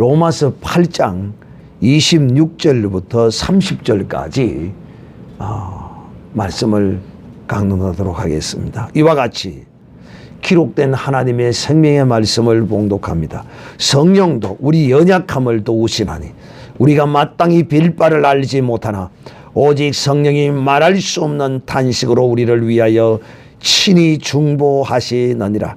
로마서 8장 26절부터 30절까지 말씀을 강론하도록 하겠습니다. 이와 같이 기록된 하나님의 생명의 말씀을 봉독합니다. 성령도 우리 연약함을 도우시나니 우리가 마땅히 빌 바를 알지 못하나 오직 성령이 말할 수 없는 탄식으로 우리를 위하여 친히 중보하시느니라.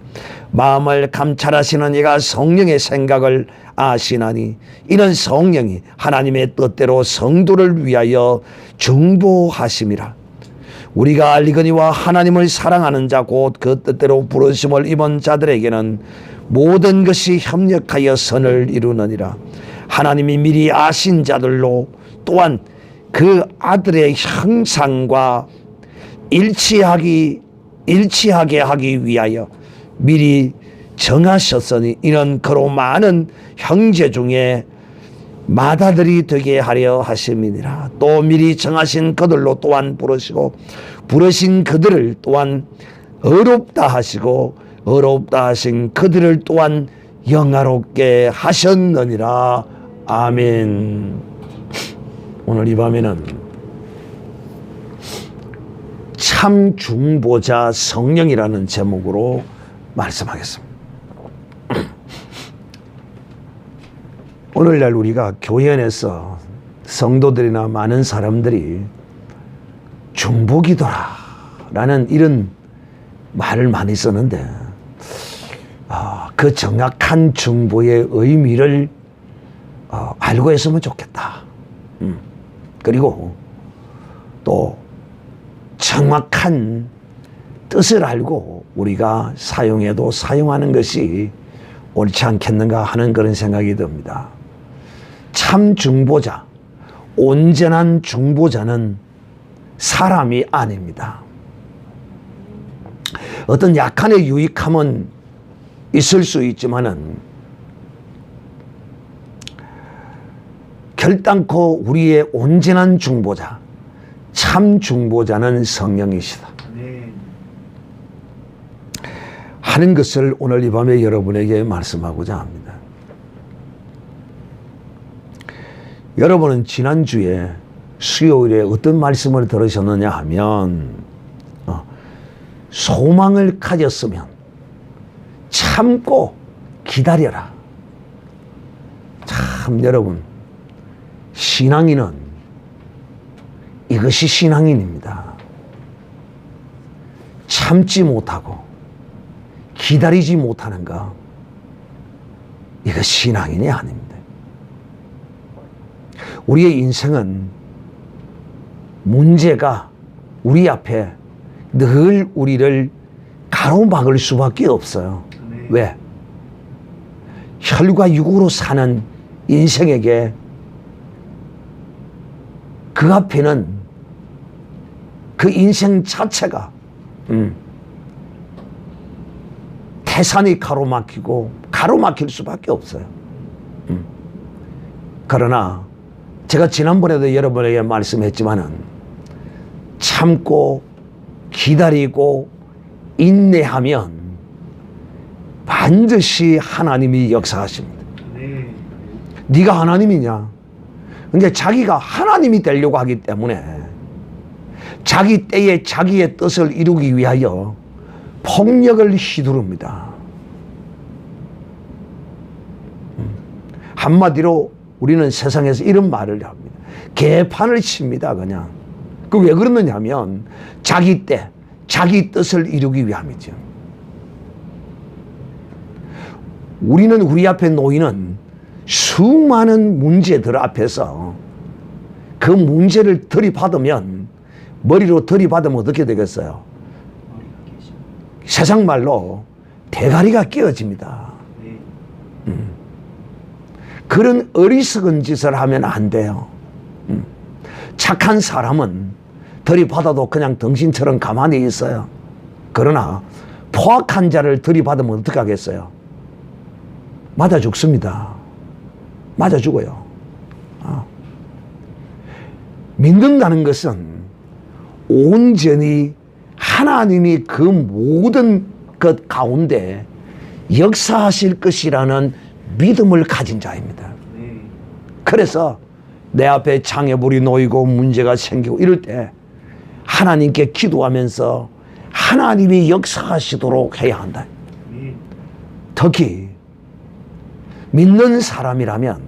마음을 감찰하시는 이가 성령의 생각을 아시나니 이는 성령이 하나님의 뜻대로 성도를 위하여 중보하심이라. 우리가 알리거니와 하나님을 사랑하는 자 곧 그 뜻대로 부르심을 입은 자들에게는 모든 것이 협력하여 선을 이루느니라. 하나님이 미리 아신 자들로 또한 그 아들의 형상과 일치하게 하기 위하여 미리 정하셨으니 이는 그로 많은 형제 중에 맏아들이 되게 하려 하심이니라. 또 미리 정하신 그들로 또한 부르시고 부르신 그들을 또한 어렵다 하시고 어렵다 하신 그들을 또한 영화롭게 하셨느니라. 아멘. 오늘 이 밤에는 참 중보자 성령이라는 제목으로 말씀하겠습니다. 오늘날 우리가 교회 안에서 성도들이나 많은 사람들이 중보기도라는 이런 말을 많이 쓰는데 그 정확한 중보의 의미를 알고 했으면 좋겠다. 그리고 또 정확한 뜻을 알고 우리가 사용해도 사용하는 것이 옳지 않겠는가 하는 그런 생각이 듭니다. 참 중보자, 온전한 중보자는 사람이 아닙니다. 어떤 약한의 유익함은 있을 수 있지만은 결단코 우리의 온전한 중보자, 참 중보자는 성령이시다 하는 것을 오늘 이 밤에 여러분에게 말씀하고자 합니다. 여러분은 지난주에 수요일에 어떤 말씀을 들으셨느냐 하면 소망을 가졌으면 참고 기다려라. 참 여러분, 신앙인은 이것이 신앙인입니다. 참지 못하고 기다리지 못하는 것, 이거 신앙인이 아닙니다. 우리의 인생은 문제가 우리 앞에 늘 우리를 가로막을 수밖에 없어요. 왜? 혈과 육으로 사는 인생에게 그 앞에는 그 인생 자체가 태산이 가로막힐 수밖에 없어요. 그러나 제가 지난번에도 여러분에게 말씀했지만은 참고 기다리고 인내하면 반드시 하나님이 역사하십니다. 네가 하나님이냐? 근데 자기가 하나님이 되려고 하기 때문에 자기 때에 자기의 뜻을 이루기 위하여 폭력을 휘두릅니다. 한마디로 우리는 세상에서 이런 말을 합니다. 개판을 칩니다. 그냥. 그 왜 그러느냐 하면 자기 때 자기 뜻을 이루기 위함이죠. 우리는 우리 앞에 놓이는 수많은 문제들 앞에서 그 문제를 들이받으면, 머리로 들이받으면 어떻게 되겠어요? 세상 말로 대가리가 끼어집니다. 그런 어리석은 짓을 하면 안 돼요. 착한 사람은 들이받아도 그냥 덩신처럼 가만히 있어요. 그러나 포악한 자를 들이받으면 어떻게 하겠어요? 맞아 죽습니다. 맞아 죽어요. 믿는다는 것은 온전히 하나님이 그 모든 것 가운데 역사하실 것이라는 믿음을 가진 자입니다. 그래서 내 앞에 장애물이 놓이고 문제가 생기고 이럴 때 하나님께 기도하면서 하나님이 역사하시도록 해야 한다. 특히 믿는 사람이라면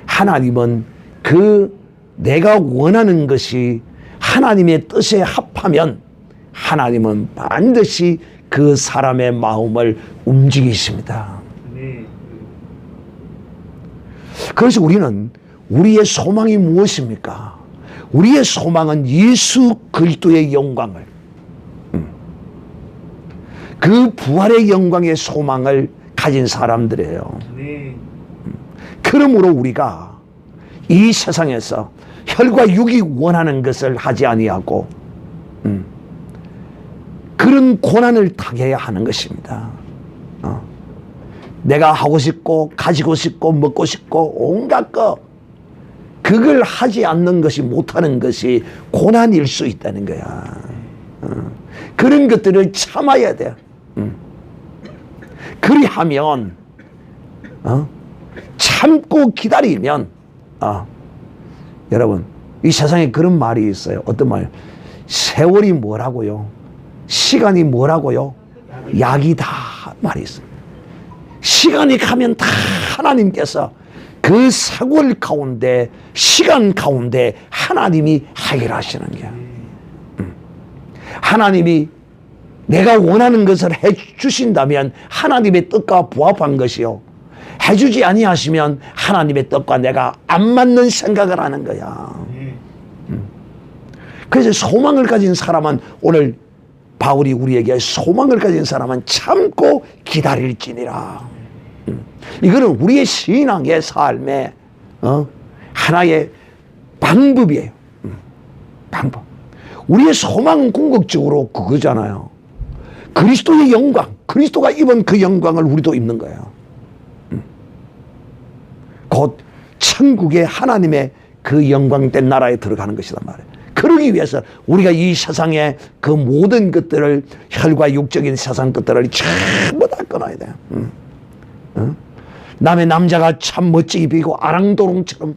하나님은 그 내가 원하는 것이 하나님의 뜻에 합하면 하나님은 반드시 그 사람의 마음을 움직이십니다. 그래서 우리는 우리의 소망이 무엇입니까? 우리의 소망은 예수 그리스도의 영광을, 그 부활의 영광의 소망을 가진 사람들이에요. 그러므로 우리가 이 세상에서 혈과 육이 원하는 것을 하지 아니하고 그런 고난을 당해야 하는 것입니다. 내가 하고 싶고 가지고 싶고 먹고 싶고 온갖 것, 그걸 하지 않는 것이, 못하는 것이 고난일 수 있다는 거야. 그런 것들을 참아야 돼. 그리하면 참고 기다리면 여러분, 이 세상에 그런 말이 있어요. 어떤 말? 세월이 뭐라고요? 시간이 뭐라고요? 약이다 말이 있어요. 시간이 가면 다 하나님께서 그 세월 가운데, 시간 가운데 하나님이 해결하시는 거야. 하나님이 내가 원하는 것을 해주신다면 하나님의 뜻과 부합한 것이요, 해주지 아니하시면 하나님의 뜻과 내가 안 맞는 생각을 하는 거야. 그래서 소망을 가진 사람은, 오늘 바울이 우리에게 소망을 가진 사람은 참고 기다릴지니라. 이거는 우리의 신앙의 삶의 하나의 방법이에요. 방법. 우리의 소망은 궁극적으로 그거잖아요. 그리스도의 영광, 그리스도가 입은 그 영광을 우리도 입는 거예요. 곧 천국의 하나님의 그 영광된 나라에 들어가는 것이란 말이에요. 그러기 위해서 우리가 이 세상의 그 모든 것들을, 혈과 육적인 세상 것들을 전부 다 끊어야 돼요. 남의 남자가 참 멋지게 비고 아랑도롱처럼,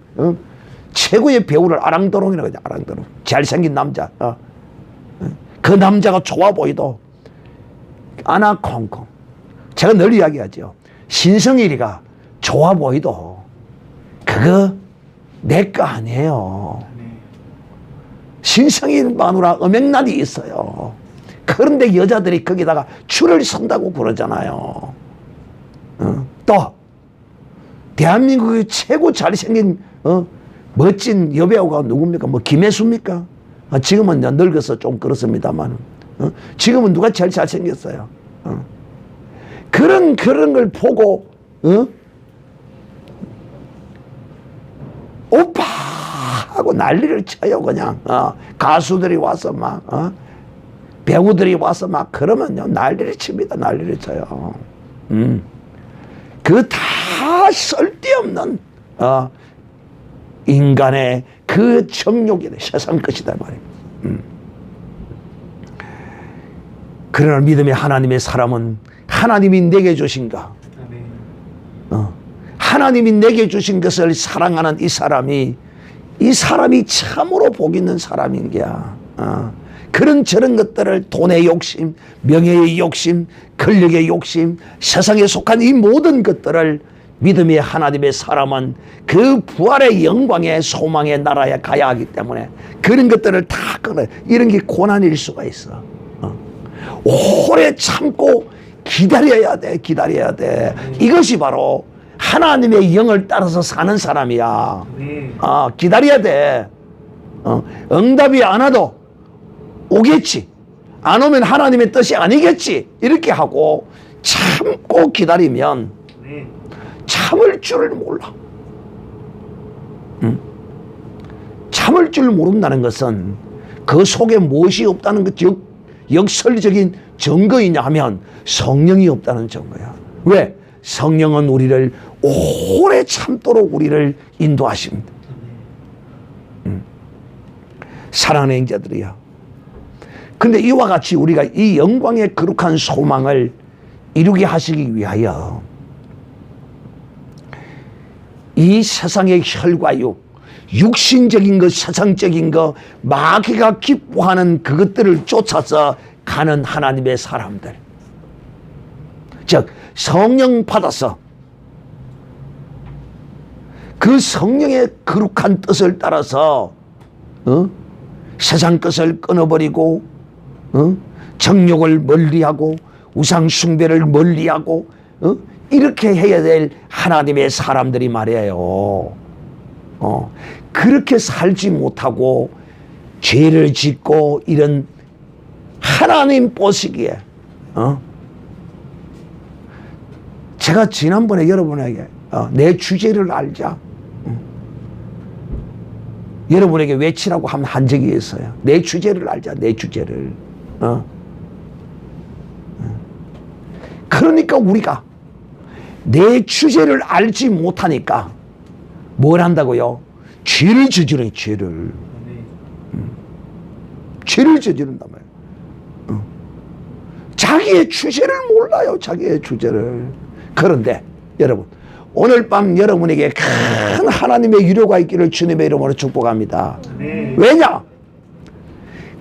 최고의 배우를 아랑도롱이라고 하죠. 아랑도롱. 잘생긴 남자. 그 남자가 좋아 보이도 아나콩콩. 제가 늘 이야기하죠. 신성일이가 좋아 보이도 그거 내 거 아니에요. 신성일 마누라 음행난이 있어요. 그런데 여자들이 거기다가 줄을 선다고 그러잖아요. 또 대한민국의 최고 잘생긴 멋진 여배우가 누굽니까? 뭐 김혜수입니까? 지금은 늙어서 좀 그렇습니다만 지금은 누가 제일 잘생겼어요? 그런 걸 보고 오빠 하고 난리를 쳐요. 그냥 가수들이 와서 막 배우들이 와서 막 그러면요 난리를 칩니다. 난리를 쳐요. 그 다 쓸데없는 인간의 그 정욕이네, 세상 것이다 말이에요. 그러나 믿음의 하나님의 사람은 하나님이 내게 주신가, 하나님이 내게 주신 것을 사랑하는 이 사람이 참으로 복 있는 사람인 거야. 그런 저런 것들을, 돈의 욕심, 명예의 욕심, 권력의 욕심, 세상에 속한 이 모든 것들을 믿음의 하나님의 사람은 그 부활의 영광의 소망의 나라에 가야 하기 때문에 그런 것들을 다 끊어요. 이런 게 고난일 수가 있어. 오래 참고 기다려야 돼. 기다려야 돼. 이것이 바로 하나님의 영을 따라서 사는 사람이야. 기다려야 돼. 응답이 안 와도 오겠지. 안 오면 하나님의 뜻이 아니겠지. 이렇게 하고 참고 기다리면 참을 줄을 몰라. 참을 줄 모른다는 것은 그 속에 무엇이 없다는 것, 역설적인 증거이냐 하면 성령이 없다는 증거야. 왜? 성령은 우리를 오래 참도록 우리를 인도하십니다. 사랑하는 형제들이야. 근데 이와 같이 우리가 이 영광의 거룩한 소망을 이루게 하시기 위하여 이 세상의 혈과육, 육신적인 것, 세상적인 것, 마귀가 기뻐하는 그것들을 쫓아서 가는 하나님의 사람들. 즉 성령 받아서 그 성령의 거룩한 뜻을 따라서 세상 것을 끊어버리고 정욕을 멀리하고 우상 숭배를 멀리하고 이렇게 해야 될 하나님의 사람들이 말이에요. 그렇게 살지 못하고 죄를 짓고 이런 하나님 보시기에 제가 지난번에 여러분에게 내 주제를 알자 여러분에게 외치라고 한 적이 있어요. 내 주제를 알자. 내 주제를. 그러니까 우리가 내 주제를 알지 못하니까 뭘 한다고요? 죄를 저지르는 죄를. 죄를 저지른단 말이에요. 자기의 주제를 몰라요. 자기의 주제를. 그런데 여러분 오늘 밤 여러분에게 큰 하나님의 위로가 있기를 주님의 이름으로 축복합니다. 왜냐?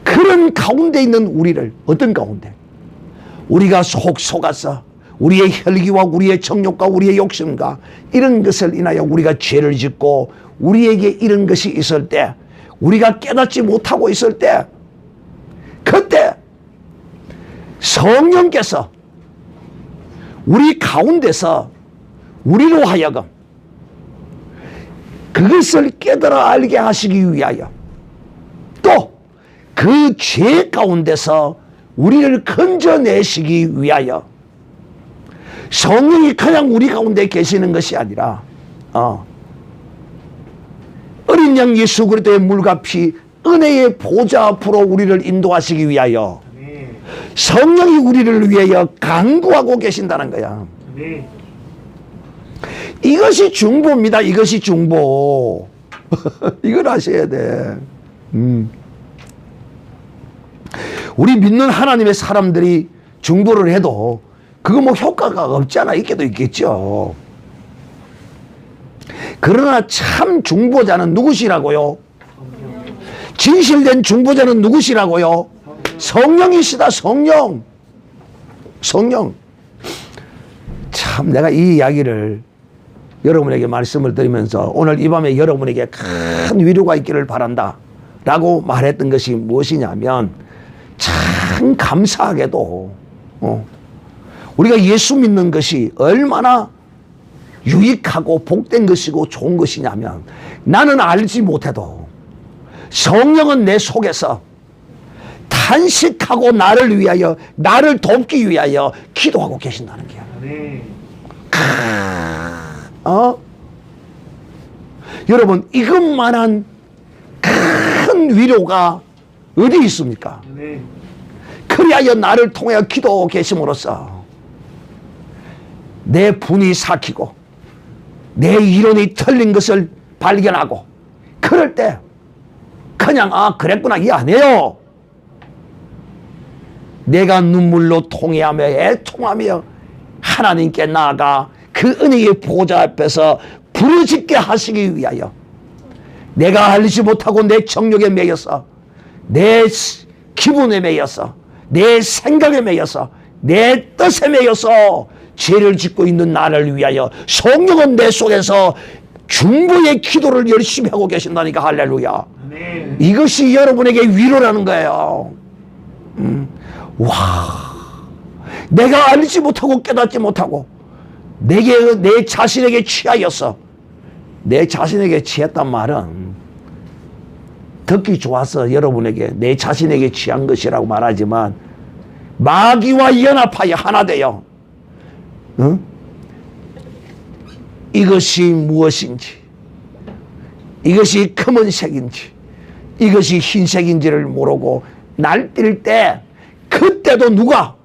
그런 가운데 있는 우리를 어떤 가운데? 우리가 속아서 우리의 혈기와 우리의 정욕과 우리의 욕심과 이런 것을 인하여 우리가 죄를 짓고 우리에게 이런 것이 있을 때 우리가 깨닫지 못하고 있을 때 그때 성령께서 우리 가운데서 우리로 하여금 그것을 깨달아 알게 하시기 위하여 또 그 죄 가운데서 우리를 건져내시기 위하여 성령이 그냥 우리 가운데 계시는 것이 아니라 어린 양 예수 그리스도의 물과 피 은혜의 보좌 앞으로 우리를 인도하시기 위하여 성령이 우리를 위하여 간구하고 계신다는 거야. 이것이 중보입니다. 이것이 중보. 이걸 아셔야 돼. 우리 믿는 하나님의 사람들이 중보를 해도 그거 뭐 효과가 없잖아. 있게도 있겠죠. 그러나 참 중보자는 누구시라고요? 진실된 중보자는 누구시라고요? 성령이시다. 성령. 참 내가 이 이야기를 여러분에게 말씀을 드리면서 오늘 이 밤에 여러분에게 큰 위로가 있기를 바란다 라고 말했던 것이 무엇이냐면 참 감사하게도 우리가 예수 믿는 것이 얼마나 유익하고 복된 것이고 좋은 것이냐면 나는 알지 못해도 성령은 내 속에서 탄식하고 나를 위하여 나를 돕기 위하여 기도하고 계신다는 거야. 여러분 이것만한 큰 위로가 어디 있습니까? 그리하여 나를 통하여 기도하고 계심으로써 내 분이 삭히고 내 이론이 틀린 것을 발견하고 그럴 때 그냥 그랬구나 이 아니에요. 내가 눈물로 통회하며 애통하며 하나님께 나아가 그 은혜의 보좌 앞에서 부르짖게 하시기 위하여 내가 알지 못하고 내 정욕에 매여서 내 기분에 매여서 내 생각에 매여서 내 뜻에 매여서 죄를 짓고 있는 나를 위하여 성령은 내 속에서 중보의 기도를 열심히 하고 계신다니까. 할렐루야. 이것이 여러분에게 위로라는 거예요. 와, 내가 알지 못하고 깨닫지 못하고 내 자신에게 취하여서 내 자신에게 취했단 말은 듣기 좋아서 여러분에게 내 자신에게 취한 것이라고 말하지만 마귀와 연합하여 하나 되어 이것이 무엇인지 이것이 검은색인지 이것이 흰색인지를 모르고 날뛸 때 그때도 누가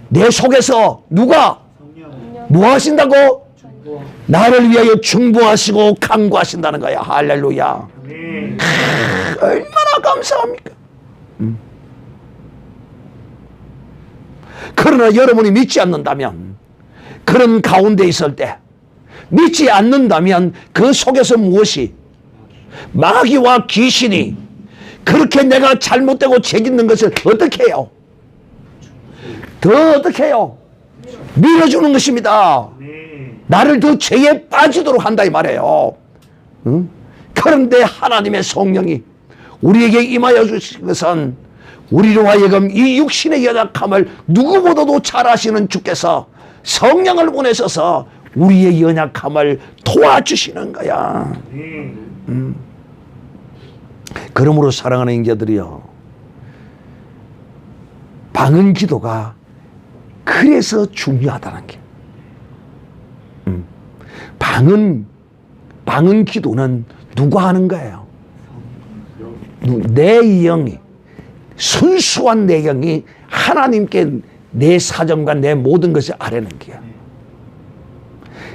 내 속에서 누가 뭐 하신다고? 나를 위하여 중보하시고 간구하신다는 거야. 할렐루야. 얼마나 감사합니까? 그러나 여러분이 믿지 않는다면 그런 가운데 있을 때 믿지 않는다면 그 속에서 무엇이 마귀와 귀신이 그렇게 내가 잘못되고 죄 짓는 것을 어떻게 해요? 더 어떻게 해요? 밀어주는 것입니다. 나를 더 죄에 빠지도록 한다 이 말이에요. 응? 그런데 하나님의 성령이 우리에게 임하여 주신 것은 우리로 하여금 이 육신의 연약함을 누구보다도 잘 아시는 주께서 성령을 보내셔서 우리의 연약함을 도와주시는 거야. 그러므로 사랑하는 인자들이요, 방언 기도가 그래서 중요하다는 게, 방언 기도는 누가 하는 거예요? 내 영이, 순수한 내 영이 하나님께 내 사정과 내 모든 것을 아뢰는 거야.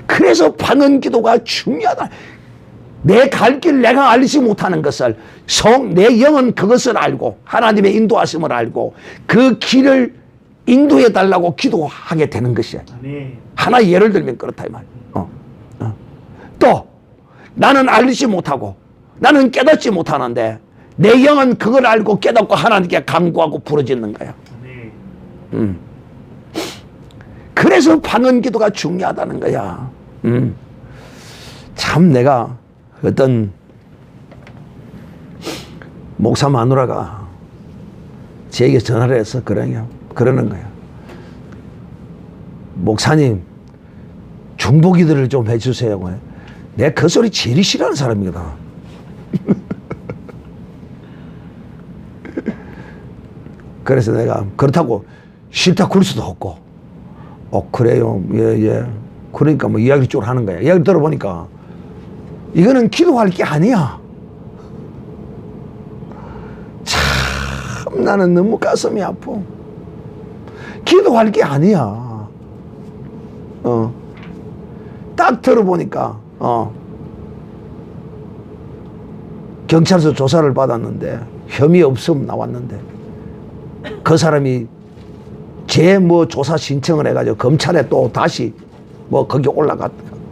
그래서 방언 기도가 중요하다. 내 갈 길 내가 알지 못하는 것을 내 영은 그것을 알고 하나님의 인도하심을 알고 그 길을 인도해 달라고 기도하게 되는 것이야. 하나 예를 들면 그렇다 이 말이야. 또 나는 알지 못하고 나는 깨닫지 못하는데 내 영은 그걸 알고 깨닫고 하나님께 간구하고 부르짖는 거야. 그래서 방언 기도가 중요하다는 거야. 참 내가 어떤 목사 마누라가 제게 전화를 해서 그러는 거야. 목사님, 중보 기도를 좀 해주세요. 내가 그 소리 제일 싫어하는 사람이거든. 그래서 내가 그렇다고 싫다 그럴 수도 없고, 그래요. 예. 그러니까 뭐 이야기를 쭉 하는 거야. 이야기를 들어보니까 이거는 기도할 게 아니야. 참 나는 너무 가슴이 아파. 기도할 게 아니야. 딱 들어보니까 경찰서 조사를 받았는데 혐의 없음 나왔는데 그 사람이 제 뭐 조사 신청을 해가지고 검찰에 또 다시 뭐 거기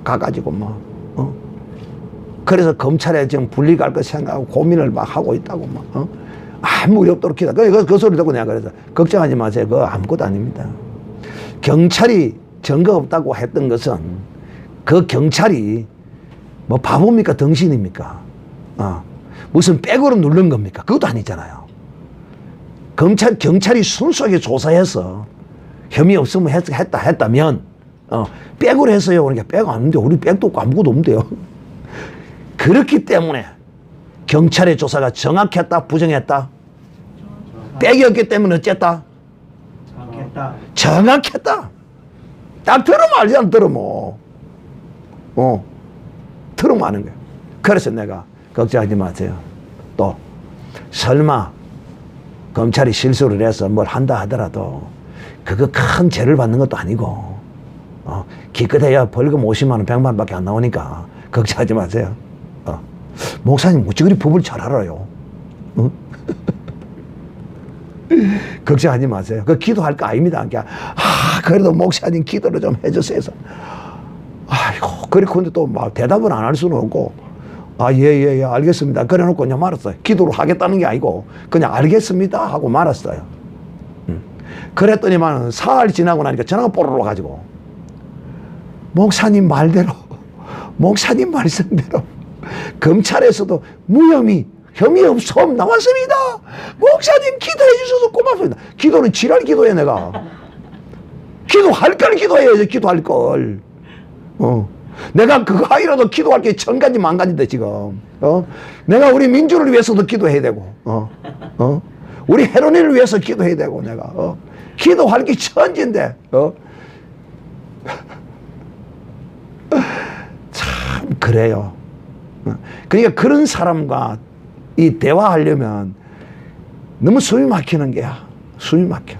가가지고 그래서 검찰에 지금 분리갈 거 생각하고 고민을 막 하고 있다고 아무 리 없도록 기다. 그 소리 듣고 내가 그래서 걱정하지 마세요. 그거 아무것도 아닙니다. 경찰이 증거 없다고 했던 것은 그 경찰이 뭐 바보입니까? 덩신입니까? 무슨 백으로 누른 겁니까? 그것도 아니잖아요. 경찰이 순수하게 조사해서 혐의 없으면 했다면 백으로 했어요. 그러니까 백 아닌데 우리 백도 없고 아무것도 없는데요. 그렇기 때문에 경찰의 조사가 정확했다, 부정했다? 백이었기 때문에 어쨌다? 정확했다. 딱 들으면 알지, 안 들으면. 들으면 아는 거예요. 그래서 내가 걱정하지 마세요. 또 설마 검찰이 실수를 해서 뭘 한다 하더라도 그거 큰 죄를 받는 것도 아니고 기껏해야 벌금 50만 원, 100만 원밖에 안 나오니까 걱정하지 마세요. 목사님 어찌 그리 법을 잘 알아요? 걱정하지 마세요. 그 기도할 거 아닙니다. 그래도 목사님 기도를 좀 해주세요. 아이고, 근데 또 막 대답을 안 할 수는 없고, 예, 알겠습니다. 그래 놓고 그냥 말았어요. 기도를 하겠다는 게 아니고, 그냥 알겠습니다 하고 말았어요. 그랬더니만 사흘 지나고 나니까 전화가 뽀로로 가지고, 목사님 말대로, 목사님 말씀대로, 검찰에서도 무혐의, 혐의 없음 나왔습니다. 목사님 기도해 주셔서 고맙습니다. 기도는 지랄 기도해, 내가. 기도할 걸 기도해야지, 기도할 걸. 내가 그거 하이라도 기도할 게 1000가지 만가지인데 지금. 내가 우리 민주를 위해서도 기도해야 되고, 우리 혜론이를 위해서 기도해야 되고, 내가. 기도할 게 천지인데, 참, 그래요. 그러니까 그런 사람과 이 대화하려면 너무 숨이 막히는 게야. 숨이 막혀.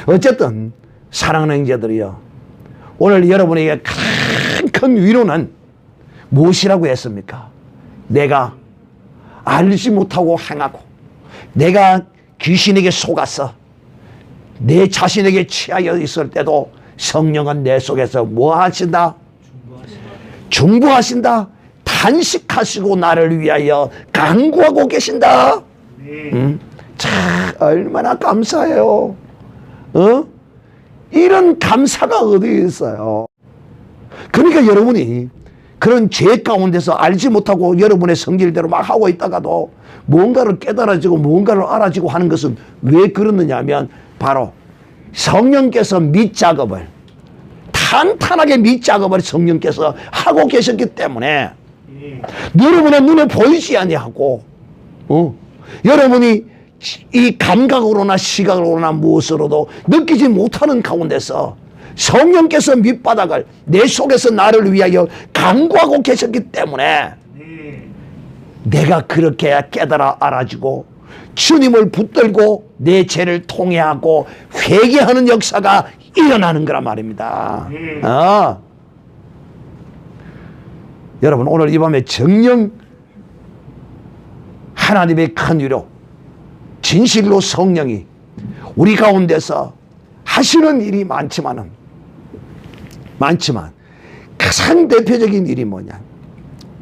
어쨌든, 사랑하는 형제들이요. 오늘 여러분에게 큰 위로는 무엇이라고 했습니까? 내가 알지 못하고 행하고, 내가 귀신에게 속아서 내 자신에게 취하여 있을 때도 성령은 내 속에서 뭐 하신다? 중보하신다. 탄식하시고 나를 위하여 간구하고 계신다. 참 얼마나 감사해요. 이런 감사가 어디에 있어요. 그러니까 여러분이 그런 죄 가운데서 알지 못하고 여러분의 성질대로 막 하고 있다가도 뭔가를 깨달아지고 뭔가를 알아지고 하는 것은 왜 그러느냐 하면 바로 성령께서 밑작업을 탄탄하게 밑작업을 성령께서 하고 계셨기 때문에 여러분의 눈에 보이지 아니하고 여러분이 이 감각으로나 시각으로나 무엇으로도 느끼지 못하는 가운데서 성령께서 밑바닥을 내 속에서 나를 위하여 간구하고 계셨기 때문에 내가 그렇게 깨달아 알아지고 주님을 붙들고 내 죄를 통회하고 회개하는 역사가 일어나는 거란 말입니다. 여러분 오늘 이 밤에 정녕 하나님의 큰 위로 진실로 성령이 우리 가운데서 하시는 일이 많지만 가장 대표적인 일이 뭐냐,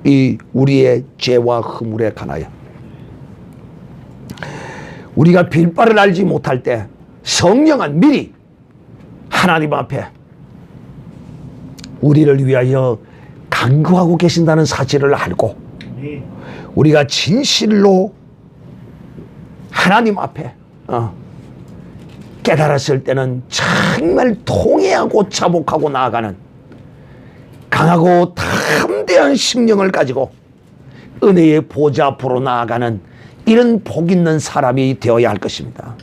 이 우리의 죄와 허물에 관하여 우리가 빌바를 알지 못할 때 성령은 미리 하나님 앞에 우리를 위하여 간구하고 계신다는 사실을 알고 우리가 진실로 하나님 앞에 깨달았을 때는 정말 통회하고 자복하고 나아가는 강하고 담대한 심령을 가지고 은혜의 보좌 앞으로 나아가는 이런 복 있는 사람이 되어야 할 것입니다.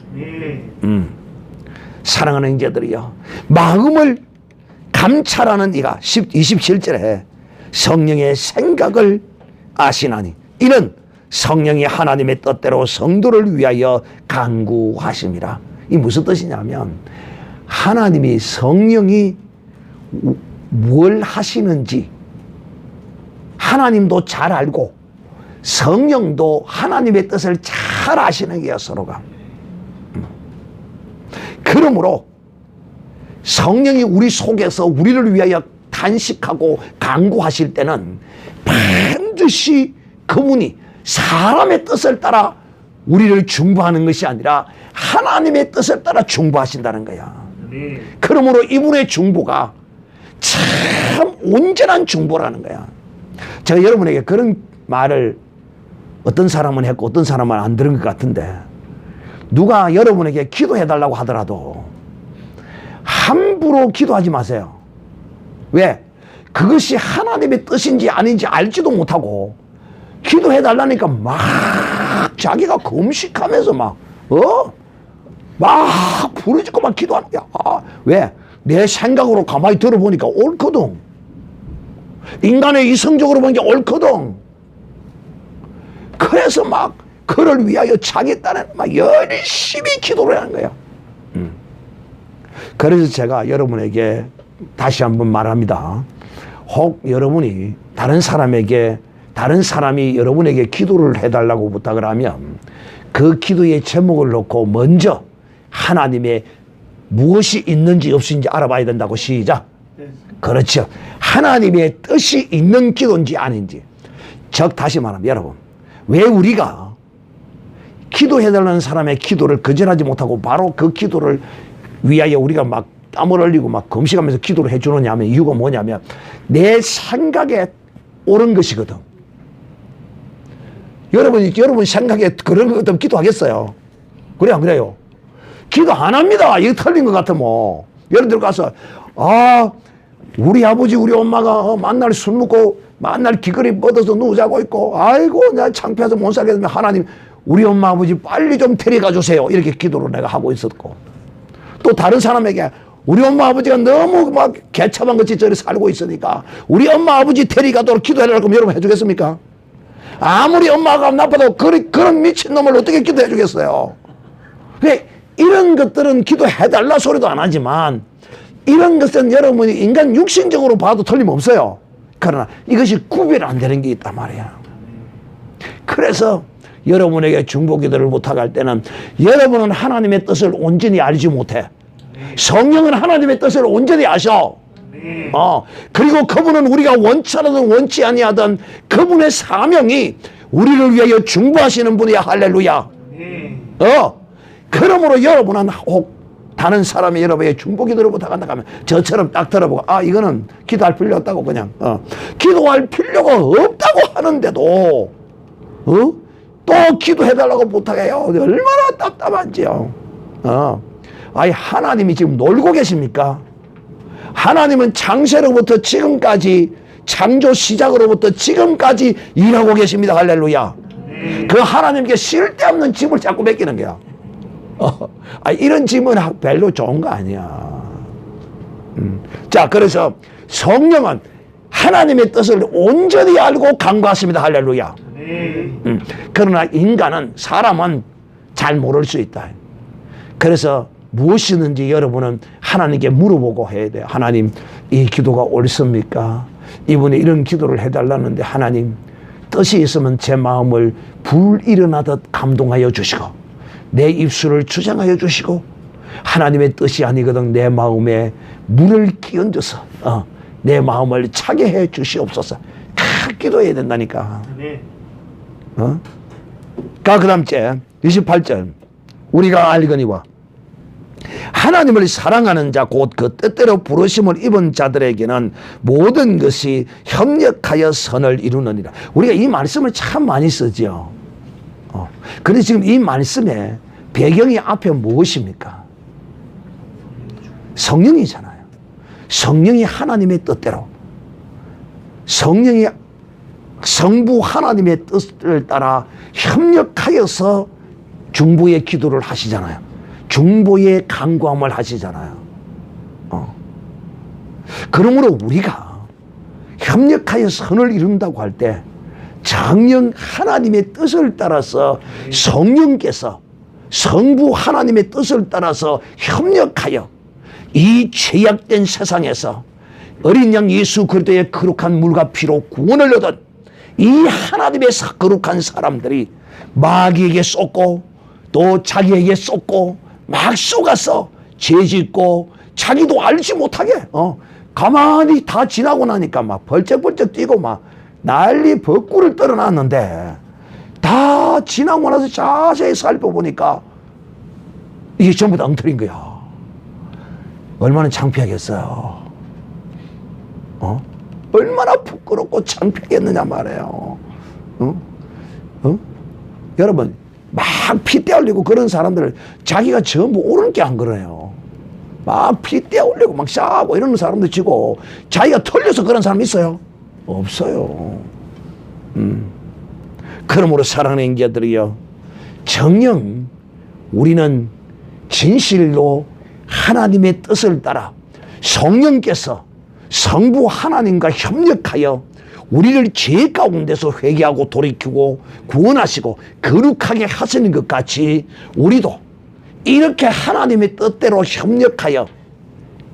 사랑하는 형제들이여, 마음을 감찰하는 이가 27절에 성령의 생각을 아시나니 이는 성령이 하나님의 뜻대로 성도를 위하여 간구하심이라. 이 무슨 뜻이냐면 하나님이 성령이 뭘 하시는지 하나님도 잘 알고 성령도 하나님의 뜻을 잘 아시는 게요, 서로가. 그러므로 성령이 우리 속에서 우리를 위하여 탄식하고 간구하실 때는 반드시 그분이 사람의 뜻을 따라 우리를 중보하는 것이 아니라 하나님의 뜻을 따라 중보하신다는 거야. 그러므로 이분의 중보가 참 온전한 중보라는 거야. 제가 여러분에게 그런 말을 어떤 사람은 했고 어떤 사람은 안 들은 것 같은데, 누가 여러분에게 기도해달라고 하더라도 함부로 기도하지 마세요. 왜? 그것이 하나님의 뜻인지 아닌지 알지도 못하고 기도해달라니까 막 자기가 금식하면서 막 부르짖고 막 기도하는 거야. 왜? 내 생각으로 가만히 들어보니까 옳거든. 인간의 이성적으로 보니까 옳거든. 그래서 막 그를 위하여 자기 딴에 막 열심히 기도를 하는 거야. 그래서 제가 여러분에게 다시 한번 말합니다. 혹 여러분이 다른 사람이 여러분에게 기도를 해달라고 부탁을 하면 그 기도의 제목을 놓고 먼저 하나님의 무엇이 있는지 없는지 알아봐야 된다고. 시작. 그렇죠. 하나님의 뜻이 있는 기도인지 아닌지. 즉 다시 말하면 여러분, 왜 우리가 기도해달라는 사람의 기도를 거절하지 못하고 바로 그 기도를 위하여 우리가 막 땀을 흘리고 막 금식하면서 기도를 해주느냐 하면 이유가 뭐냐면 내 생각에 옳은 것이거든. 여러분 생각에 그런 것 같으면 기도하겠어요? 그래 안 그래요? 기도 안 합니다. 이거 틀린 것 같으면. 예를 들어 가서 우리 아버지 우리 엄마가 만날 술 먹고 만날 기거리 뻗어서 누우자고 있고 아이고 내가 창피해서 못 살겠으면 하나님 우리 엄마 아버지 빨리 좀 데려가 주세요. 이렇게 기도를 내가 하고 있었고, 또 다른 사람에게 우리 엄마 아버지가 너무 막 개차반 같이 저리 살고 있으니까 우리 엄마 아버지 데려가도록 기도해달라고 하면 여러분 해주겠습니까? 아무리 엄마가 나빠도 그런 미친놈을 어떻게 기도해 주겠어요? 이런 것들은 기도해달라 소리도 안 하지만 이런 것은 여러분이 인간 육신적으로 봐도 틀림없어요. 그러나 이것이 구별 안 되는 게 있단 말이야. 그래서 여러분에게 중보기도를 부탁할 때는 여러분은 하나님의 뜻을 온전히 알지 못해. 성령은 하나님의 뜻을 온전히 아셔. 그리고 그분은 우리가 원처라든 원치 아니하던 그분의 사명이 우리를 위하여 중보하시는 분이야. 할렐루야. 그러므로 여러분은 혹 다른 사람이 여러분의 중보기도를 부탁한다 하면 저처럼 딱 들어보고 이거는 기도할 필요 없다고 그냥 기도할 필요가 없다고 하는데도 또 기도해달라고 부탁해요. 얼마나 답답한지요. 하나님이 지금 놀고 계십니까? 하나님은 창세로부터 지금까지, 창조 시작으로부터 지금까지 일하고 계십니다. 할렐루야. 그 하나님께 쓸데없는 짐을 자꾸 맡기는 거야. 이런 짐은 별로 좋은 거 아니야. 자, 그래서 성령은 하나님의 뜻을 온전히 알고 간구하십니다. 할렐루야. 그러나 인간은, 사람은 잘 모를 수 있다. 그래서 무엇이든지 여러분은 하나님께 물어보고 해야 돼요. 하나님, 이 기도가 옳습니까? 이분이 이런 기도를 해달라는데 하나님, 뜻이 있으면 제 마음을 불 일어나듯 감동하여 주시고 내 입술을 주장하여 주시고, 하나님의 뜻이 아니거든 내 마음에 물을 끼얹어서 내 마음을 차게 해 주시옵소서. 다 기도해야 된다니까. 그 다음 째 28절, 우리가 알거니와 하나님을 사랑하는 자 곧 그 뜻대로 부르심을 입은 자들에게는 모든 것이 협력하여 선을 이루느니라. 우리가 이 말씀을 참 많이 쓰죠. 그런데 지금 이 말씀의 배경이 앞에 무엇입니까? 성령이잖아요. 성령이 하나님의 뜻대로, 성령이 성부 하나님의 뜻을 따라 협력하여서 중보의 기도를 하시잖아요. 중보의 간구함을 하시잖아요. 그러므로 우리가 협력하여 선을 이룬다고 할 때 정령 하나님의 뜻을 따라서 성령께서 성부 하나님의 뜻을 따라서 협력하여 이 죄악된 세상에서 어린 양 예수 그리스도의 거룩한 물과 피로 구원을 얻은 이 하나님의 거룩한 사람들이 마귀에게 쏟고 또 자기에게 쏟고 막 쏘가서 죄짓고 자기도 알지 못하게 가만히 다 지나고 나니까 막 벌쩍벌쩍 뛰고 막 난리 벚꿀을 떨어놨는데, 다 지나고 나서 자세히 살펴보니까 이게 전부 다 엉터리인 거야. 얼마나 창피하겠어요. 얼마나 부끄럽고 창피하겠느냐 말이에요. 여러분, 막 핏대 올리고 그런 사람들을 자기가 전부 옳은 게 안 그래요. 막 핏대 올리고 막 싸고 이러는 사람도 지고 자기가 틀려서 그런 사람 있어요? 없어요. 그러므로 사랑하는 자들이여, 정녕 우리는 진실로 하나님의 뜻을 따라 성령께서 성부 하나님과 협력하여 우리를 죄 가운데서 회개하고 돌이키고 구원하시고 거룩하게 하시는 것 같이 우리도 이렇게 하나님의 뜻대로 협력하여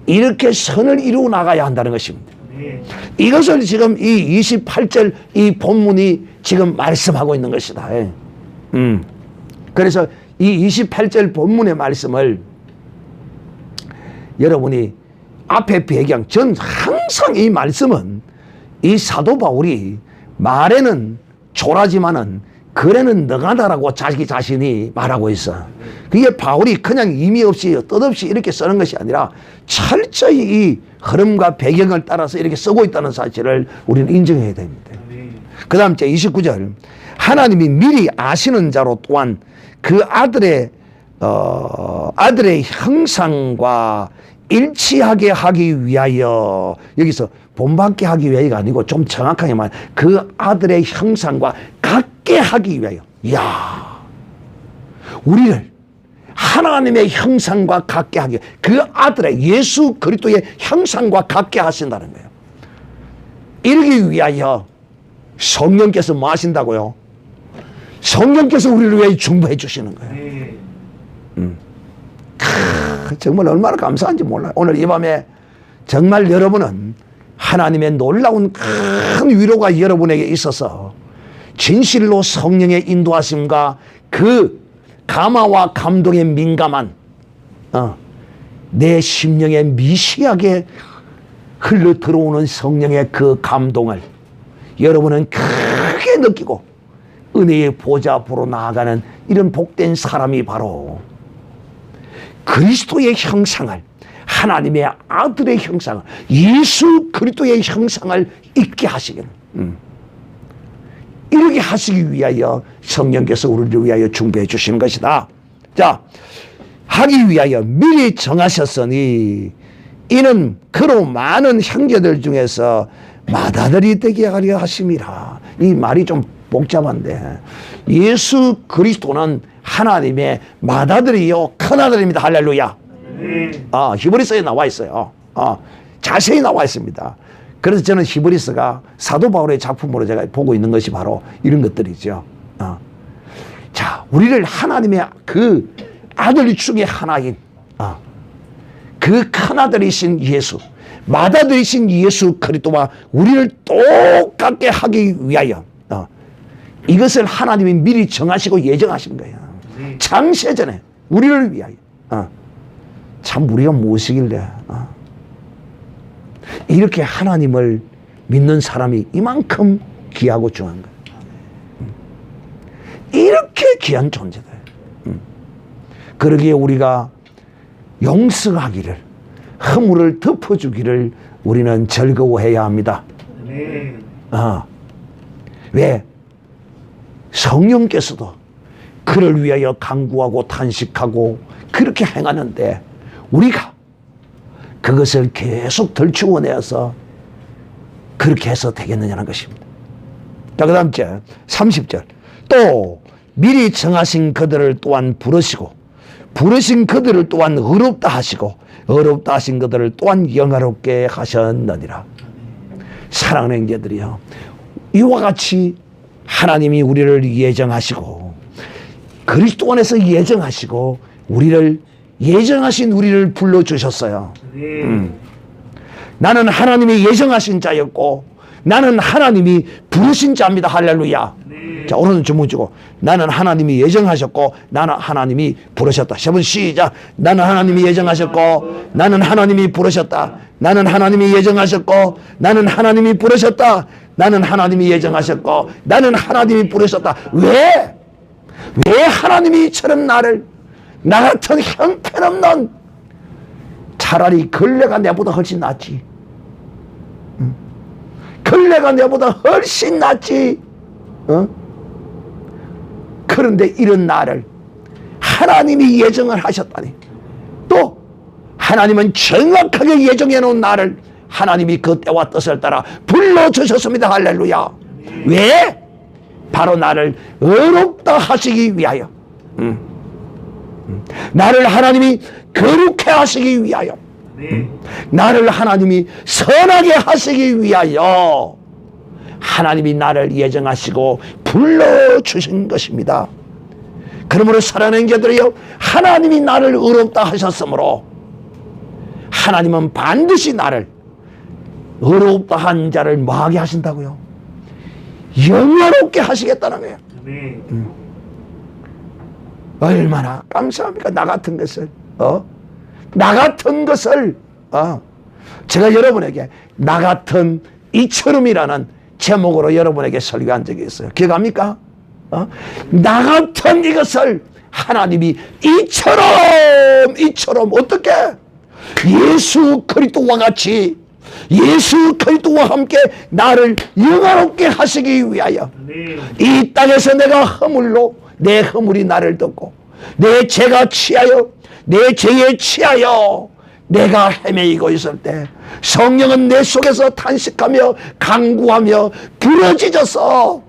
이렇게 선을 이루어 나가야 한다는 것입니다. 이것을 지금 이 28절 이 본문이 지금 말씀하고 있는 것이다. 그래서 이 28절 본문의 말씀을 여러분이 앞에 배경, 전 항상 이 말씀은 이 사도 바울이 말에는 초라지만은 글에는 능하다라고 자기 자신이 말하고 있어. 그게 바울이 그냥 의미 없이 뜻없이 이렇게 쓰는 것이 아니라 철저히 이 흐름과 배경을 따라서 이렇게 쓰고 있다는 사실을 우리는 인정해야 됩니다. 그 다음 제 29절, 하나님이 미리 아시는 자로 또한 그 아들의 형상과 일치하게 하기 위하여, 여기서 본받게 하기 위하여가 아니고 좀 정확하게 말하면 그 아들의 형상과 같게 하기 위하여. 이야, 우리를 하나님의 형상과 같게 하기, 그 아들의 예수 그리스도의 형상과 같게 하신다는 거예요. 이러기 위하여 성령께서 뭐 하신다고요? 성령께서 우리를 위해 중보해 주시는 거예요. 정말 얼마나 감사한지 몰라요. 오늘 이 밤에 정말 여러분은 하나님의 놀라운 큰 위로가 여러분에게 있어서 진실로 성령의 인도하심과 그 감화와 감동에 민감한 내 심령에 미시하게 흘러 들어오는 성령의 그 감동을 여러분은 크게 느끼고 은혜의 보좌 앞으로 나아가는 이런 복된 사람이 바로 그리스도의 형상을, 하나님의 아들의 형상을, 예수 그리스도의 형상을 입게 하시기를, 이렇게 하시기 위하여 성령께서 우리를 위하여 준비해 주시는 것이다. 자, 하기 위하여 미리 정하셨으니 이는 그로 많은 형제들 중에서 맏아들이 되게 하려 하심이라. 이 말이 좀 복잡한데, 예수 그리스도는 하나님의 맏아들이요 큰아들입니다. 할렐루야. 히브리서에 나와 있어요. 자세히 나와 있습니다. 그래서 저는 히브리서가 사도 바울의 작품으로 제가 보고 있는 것이 바로 이런 것들이죠. 자, 우리를 하나님의 그 아들 중에 하나인 그 큰아들이신 예수, 맏아들이신 예수 그리스도와 우리를 똑같게 하기 위하여 이것을 하나님이 미리 정하시고 예정하신 거예요. 창세전에 우리를 위하여. 참 우리가 무엇이길래 이렇게 하나님을 믿는 사람이 이만큼 귀하고 중요한 거예요. 이렇게 귀한 존재다. 그러기에 우리가 용서하기를, 허물을 덮어주기를 우리는 즐거워해야 합니다. 왜? 성령께서도 그를 위하여 간구하고 탄식하고 그렇게 행하는데 우리가 그것을 계속 덜추어내어서 그렇게 해서 되겠느냐는 것입니다. 자, 그 다음 절 30절 또 미리 정하신 그들을 또한 부르시고 부르신 그들을 또한 의롭다 하시고 의롭다 하신 그들을 또한 영화롭게 하셨느니라. 사랑하는 형제들이요, 이와 같이 하나님이 우리를 예정하시고 그리스도 안에서 예정하시고 우리를 예정하신 우리를 불러주셨어요. 나는 하나님이 예정하신 자였고 나는 하나님이 부르신 자입니다. 할렐루야. 자, 오늘은 주문 주고 나는 하나님이 예정하셨고 나는 하나님이 부르셨다. 세 번 시작. 나는 하나님이 예정하셨고 나는 하나님이 부르셨다. 나는 하나님이 예정하셨고 나는 하나님이 부르셨다. 나는 하나님이 예정하셨고 나는 하나님이 부르셨다. 왜 하나님이 이처럼 나를, 나 같은 형편없는, 차라리 걸레가 내보다 훨씬 낫지. 걸레가 내보다 훨씬 낫지. 그런데 이런 나를 하나님이 예정을 하셨다니, 또 하나님은 정확하게 예정해 놓은 나를 하나님이 그 때와 뜻을 따라 불러주셨습니다. 할렐루야. 왜? 바로 나를 의롭다 하시기 위하여, 나를 하나님이 거룩해 하시기 위하여, 나를 하나님이 선하게 하시기 위하여 하나님이 나를 예정하시고 불러주신 것입니다. 그러므로 사랑하는 형제들이여, 하나님이 나를 의롭다 하셨으므로 하나님은 반드시 나를 의롭다 한 자를 뭐하게 하신다고요? 영화롭게 하시겠다는 거예요. 얼마나 감사합니까? 나 같은 것을 나 같은 것을 제가 여러분에게 나 같은 이처럼이라는 제목으로 여러분에게 설교한 적이 있어요. 기억합니까? 나 같은 이것을 하나님이 이처럼 어떻게? 예수 그리스도와 같이, 예수 그리스도와 함께 나를 영화롭게 하시기 위하여 이 땅에서 내가 허물로, 내 허물이 나를 덮고 내 죄가 취하여, 내 죄에 취하여 내가 헤매이고 있을 때 성령은 내 속에서 탄식하며 간구하며 부러지셔서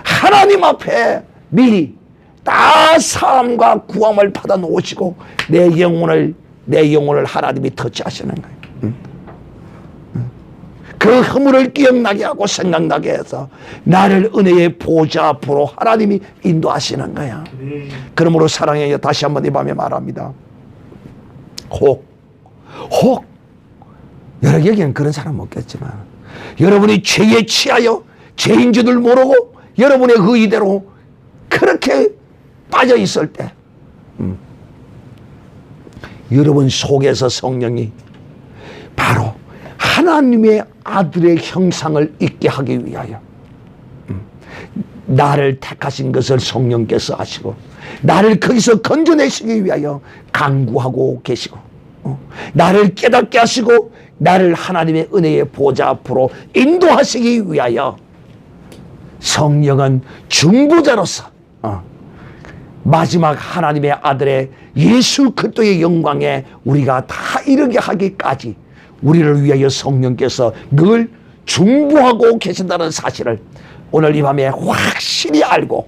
하나님 앞에 미리 다 사함과 구함을 받아 놓으시고 내 영혼을 하나님이 터치하시는 거예요. 그 허물을 기억나게 하고 생각나게 해서 나를 은혜의 보좌 앞으로 하나님이 인도하시는 거야. 그러므로 사랑해요, 다시 한번 이 밤에 말합니다. 혹 여러에게는 그런 사람 없겠지만 여러분이 죄에 취하여 죄인 줄을 모르고 여러분의 의의대로 그렇게 빠져 있을 때 여러분 속에서 성령이 바로 하나님의 아들의 형상을 잊게 하기 위하여 나를 택하신 것을 성령께서 아시고 나를 거기서 건져내시기 위하여 강구하고 계시고 나를 깨닫게 하시고 나를 하나님의 은혜의 보좌 앞으로 인도하시기 위하여 성령은 중보자로서 마지막 하나님의 아들의 예수 그리스도의 영광에 우리가 다 이르게 하기까지 우리를 위하여 성령께서 늘 중보하고 계신다는 사실을 오늘 이 밤에 확실히 알고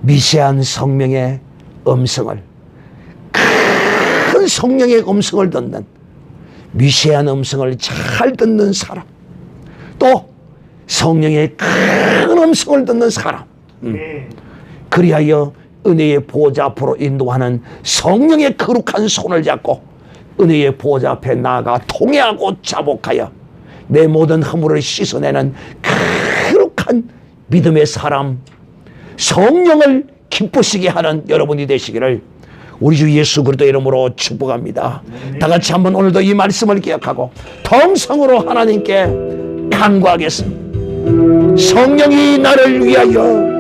미세한 성령의 음성을, 큰 성령의 음성을 듣는, 미세한 음성을 잘 듣는 사람, 또 성령의 큰 음성을 듣는 사람, 그리하여 은혜의 보좌 앞으로 인도하는 성령의 거룩한 손을 잡고 은혜의 보좌 앞에 나아가 통회하고 자복하여 내 모든 허물을 씻어내는 거룩한 믿음의 사람, 성령을 기쁘시게 하는 여러분이 되시기를 우리 주 예수 그리스도 이름으로 축복합니다. 다 같이 한번 오늘도 이 말씀을 기억하고 통성으로 하나님께 간구하겠습니다. 성령이 나를 위하여